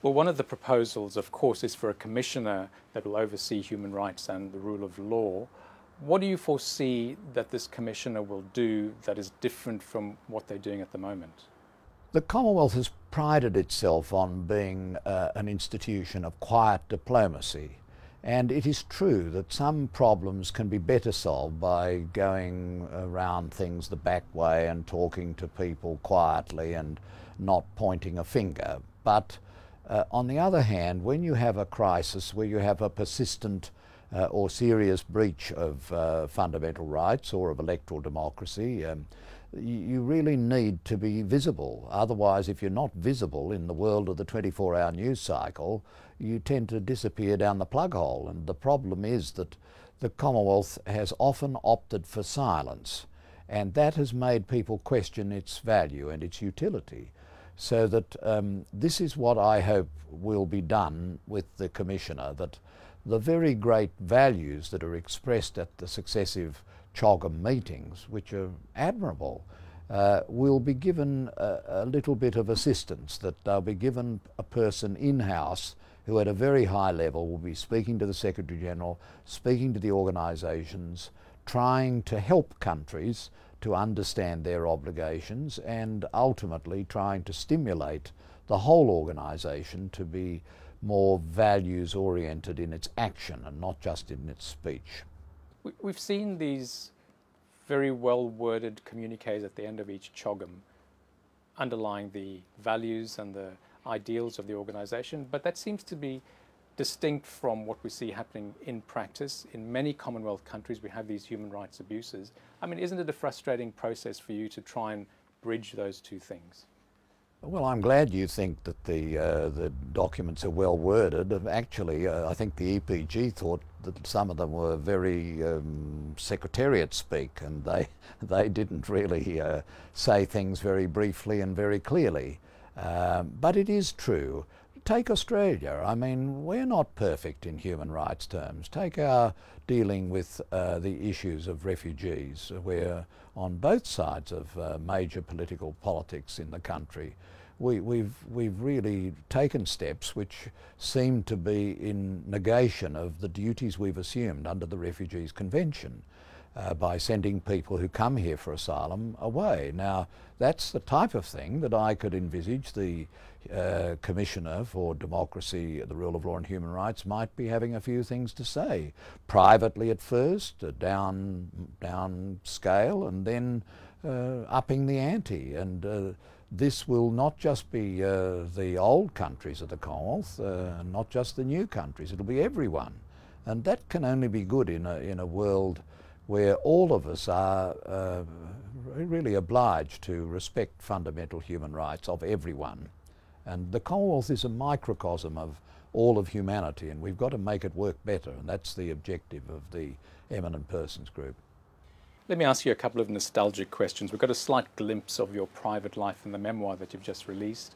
Well, one of the proposals, of course, is for a commissioner that will oversee human rights and the rule of law. What do you foresee that this commissioner will do that is different from what they're doing at the moment? The Commonwealth has prided itself on being an institution of quiet diplomacy, and it is true that some problems can be better solved by going around things the back way and talking to people quietly and not pointing a finger. But on the other hand, when you have a crisis where you have a persistent or serious breach of fundamental rights or of electoral democracy, you really need to be visible. Otherwise, if you're not visible in the world of the 24-hour news cycle, you tend to disappear down the plug hole. And the problem is that the Commonwealth has often opted for silence, and that has made people question its value and its utility. So that this is what I hope will be done with the Commissioner, that the very great values that are expressed at the successive CHOGM meetings, which are admirable, will be given a little bit of assistance, that they'll be given a person in-house who at a very high level will be speaking to the Secretary-General, speaking to the organisations, trying to help countries to understand their obligations, and ultimately trying to stimulate the whole organisation to be more values-oriented in its action and not just in its speech. We've seen these very well-worded communiques at the end of each CHOGM underlying the values and the ideals of the organisation, but that seems to be distinct from what we see happening in practice. In many Commonwealth countries we have these human rights abuses. I mean, isn't it a frustrating process for you to try and bridge those two things? Well, I'm glad you think that the documents are well worded. Actually, I think the EPG thought that some of them were very secretariat speak, and they didn't really say things very briefly and very clearly. But it is true. Take Australia. I mean, we're not perfect in human rights terms. Take our dealing with the issues of refugees. We're on both sides of major political politics in the country. We've really taken steps which seem to be in negation of the duties we've assumed under the Refugees Convention by sending people who come here for asylum away. Now, that's the type of thing that I could envisage the Commissioner for Democracy, the Rule of Law and Human Rights might be having a few things to say. Privately at first, down scale, and then upping the ante. And this will not just be the old countries of the Commonwealth, not just the new countries, it'll be everyone. And that can only be good in a world where all of us are really obliged to respect fundamental human rights of everyone. And the Commonwealth is a microcosm of all of humanity, and we've got to make it work better, and that's the objective of the Eminent Persons group. Let me ask you a couple of nostalgic questions. We've got a slight glimpse of your private life in the memoir that you've just released.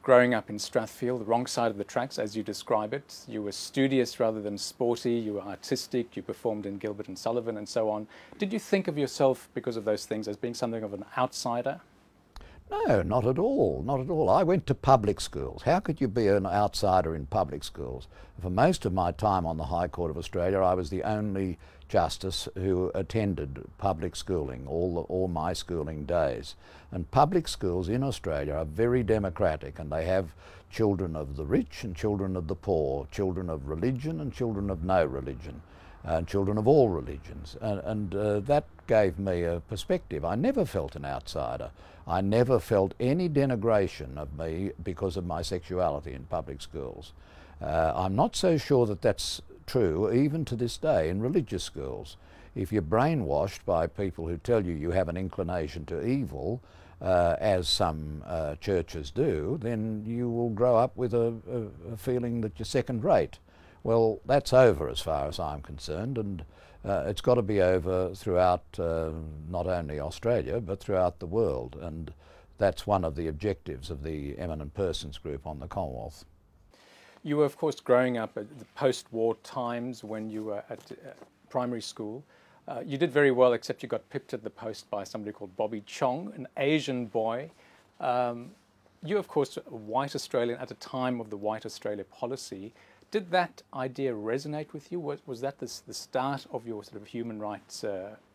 Growing up in Strathfield, the wrong side of the tracks, as you describe it, you were studious rather than sporty, you were artistic, you performed in Gilbert and Sullivan and so on. Did you think of yourself, because of those things, as being something of an outsider? No, not at all, not at all. I went to public schools. How could you be an outsider in public schools? For most of my time on the High Court of Australia, I was the only justice who attended public schooling, all my schooling days. And public schools in Australia are very democratic, and they have children of the rich and children of the poor, children of religion and children of no religion, and children of all religions. And that gave me a perspective. I never felt an outsider. I never felt any denigration of me because of my sexuality in public schools. I'm not so sure that that's true even to this day in religious schools. If you're brainwashed by people who tell you you have an inclination to evil, as some churches do, then you will grow up with a feeling that you're second rate. Well, that's over as far as I'm concerned, and it's got to be over throughout not only Australia but throughout the world, and that's one of the objectives of the Eminent Persons group on the Commonwealth. You were, of course, growing up at the post-war times when you were at primary school. You did very well, except you got pipped at the post by somebody called Bobby Chong, an Asian boy. You, of course, a white Australian at the time of the White Australia policy. Did that idea resonate with you? Was that the start of your sort of human rights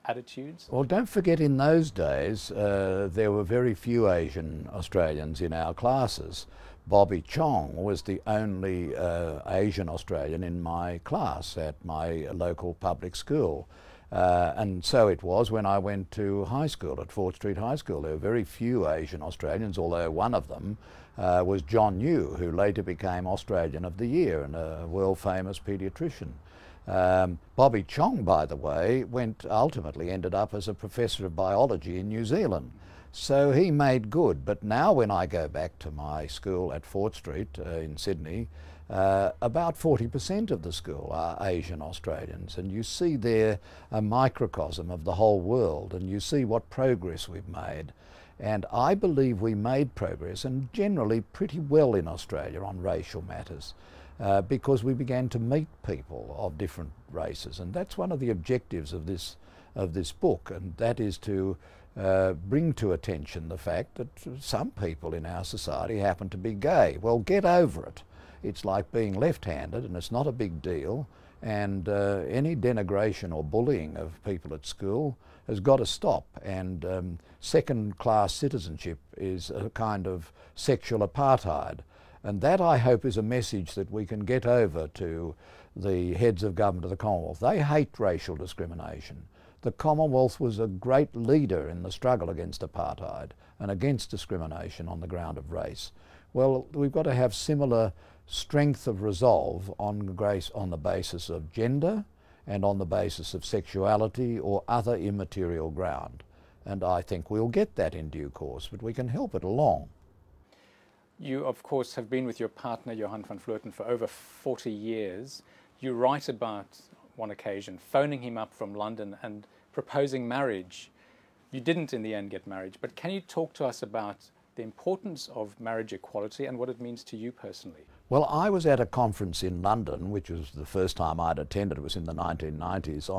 attitudes? Well, don't forget, in those days there were very few Asian Australians in our classes. Bobby Chong was the only Asian Australian in my class at my local public school. And so it was when I went to high school, at Fort Street High School. There were very few Asian Australians, although one of them was John New, who later became Australian of the Year and a world-famous paediatrician. Bobby Chong, by the way, ultimately ended up as a professor of biology in New Zealand. So he made good. But now when I go back to my school at Fort Street in Sydney, about 40% of the school are Asian Australians, and you see there a microcosm of the whole world, and you see what progress we've made. And I believe we made progress, and generally pretty well in Australia, on racial matters, because we began to meet people of different races, and that's one of the objectives of this book, and that is to bring to attention the fact that some people in our society happen to be gay. Well, get over it. It's like being left-handed, and it's not a big deal, and any denigration or bullying of people at school has got to stop, and second-class citizenship is a kind of sexual apartheid, and that, I hope, is a message that we can get over to the heads of government of the Commonwealth. They hate racial discrimination. The Commonwealth was a great leader in the struggle against apartheid and against discrimination on the ground of race. Well, we've got to have similar strength of resolve on the basis of gender and on the basis of sexuality or other immaterial ground. And I think we'll get that in due course, but we can help it along. You, of course, have been with your partner, Johan van Vleuten, for over 40 years. You write about one occasion phoning him up from London and proposing marriage. You didn't in the end get married, but can you talk to us about the importance of marriage equality and what it means to you personally? Well, I was at a conference in London, which was the first time I'd attended. It was in the 1990s,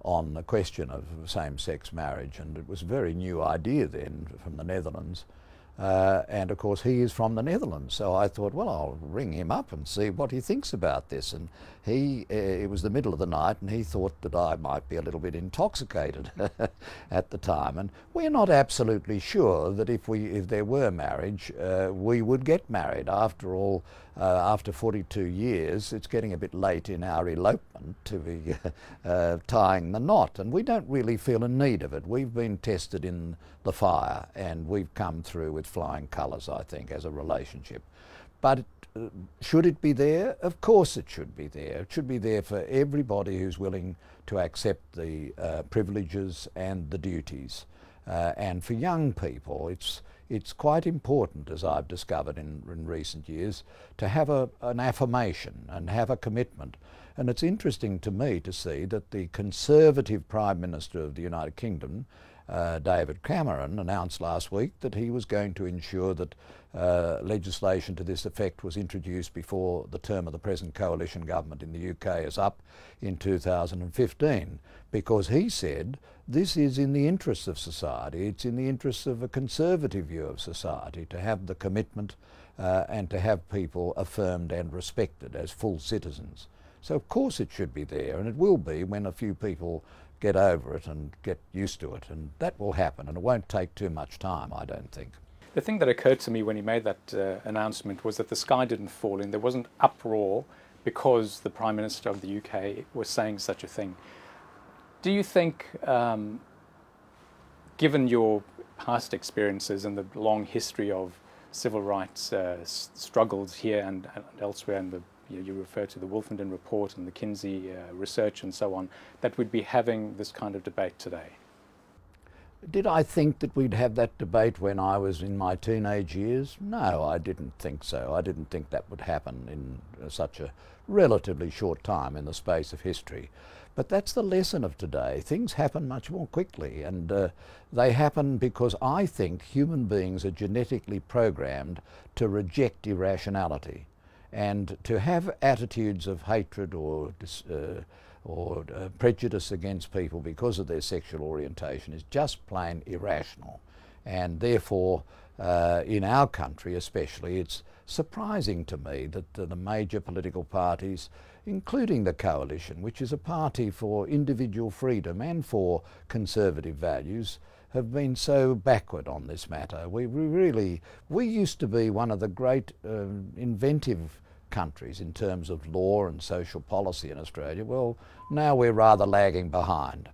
on the question of same-sex marriage, and it was a very new idea then from the Netherlands. And of course he is from the Netherlands, so I thought, well, I'll ring him up and see what he thinks about this. And it was the middle of the night, and he thought that I might be a little bit intoxicated at the time. And we're not absolutely sure that if there were marriage, we would get married. After all, after 42 years, it's getting a bit late in our elopement to be tying the knot, and we don't really feel a need of it. We've been tested in the fire, and we've come through with flying colours, I think, as a relationship. But should it be there? Of course it should be there. It should be there for everybody who's willing to accept the privileges and the duties. And for young people, it's quite important, as I've discovered in recent years, to have an affirmation and have a commitment. And it's interesting to me to see that the Conservative Prime Minister of the United Kingdom, David Cameron, announced last week that he was going to ensure that legislation to this effect was introduced before the term of the present coalition government in the UK is up in 2015, because he said this is in the interests of society, it's in the interests of a conservative view of society to have the commitment and to have people affirmed and respected as full citizens. So of course it should be there, and it will be when a few people get over it and get used to it, and that will happen, and it won't take too much time, I don't think. The thing that occurred to me when he made that announcement was that the sky didn't fall in. There wasn't uproar because the Prime Minister of the UK was saying such a thing. Do you think, given your past experiences and the long history of civil rights struggles here and elsewhere, and you refer to the Wolfenden Report and the Kinsey research and so on, that we'd be having this kind of debate today? Did I think that we'd have that debate when I was in my teenage years? No, I didn't think so. I didn't think that would happen in such a relatively short time in the space of history. But that's the lesson of today. Things happen much more quickly, and they happen because I think human beings are genetically programmed to reject irrationality and to have attitudes of hatred or prejudice against people because of their sexual orientation is just plain irrational, and therefore in our country especially, it's surprising to me that the major political parties, including the Coalition, which is a party for individual freedom and for conservative values, have been so backward on this matter. We used to be one of the great inventive countries in terms of law and social policy in Australia. Well, now we're rather lagging behind.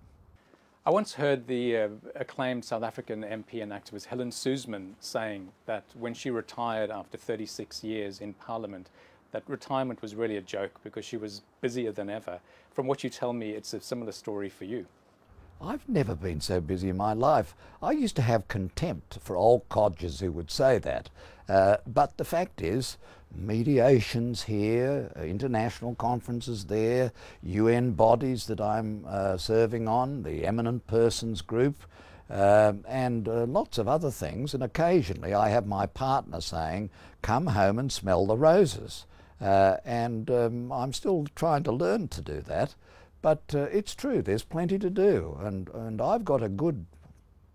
I once heard the acclaimed South African MP and activist Helen Suzman saying that when she retired after 36 years in Parliament, that retirement was really a joke because she was busier than ever. From what you tell me, it's a similar story for you. I've never been so busy in my life. I used to have contempt for old codgers who would say that. But the fact is, mediations here, international conferences there, UN bodies that I'm serving on, the Eminent Persons group, and lots of other things. And occasionally I have my partner saying, come home and smell the roses. I'm still trying to learn to do that. But it's true, there's plenty to do, and I've got a good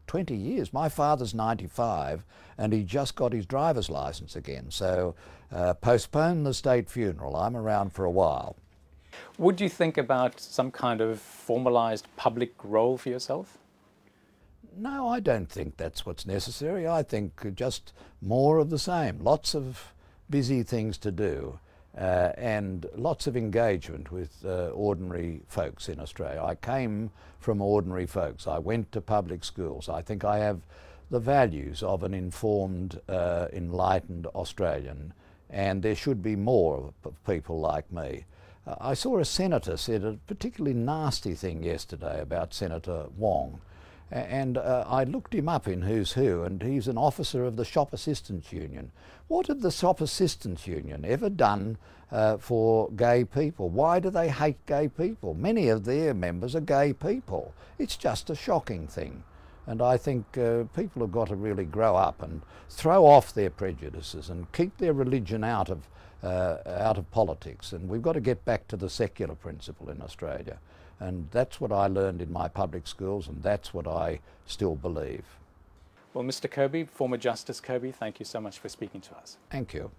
20 years. My father's 95 and he just got his driver's license again, so postpone the state funeral. I'm around for a while. Would you think about some kind of formalised public role for yourself? No, I don't think that's what's necessary. I think just more of the same. Lots of busy things to do. And lots of engagement with ordinary folks in Australia. I came from ordinary folks. I went to public schools. I think I have the values of an informed, enlightened Australian, and there should be more of people like me. I saw a senator said a particularly nasty thing yesterday about Senator Wong, and I looked him up in Who's Who, and he's an officer of the Shop Assistants Union. What had the Shop Assistants Union ever done for gay people? Why do they hate gay people? Many of their members are gay people. It's just a shocking thing. And I think people have got to really grow up and throw off their prejudices and keep their religion out of politics. And we've got to get back to the secular principle in Australia. And that's what I learned in my public schools, and that's what I still believe. Well, Mr. Kirby, former Justice Kirby, thank you so much for speaking to us. Thank you.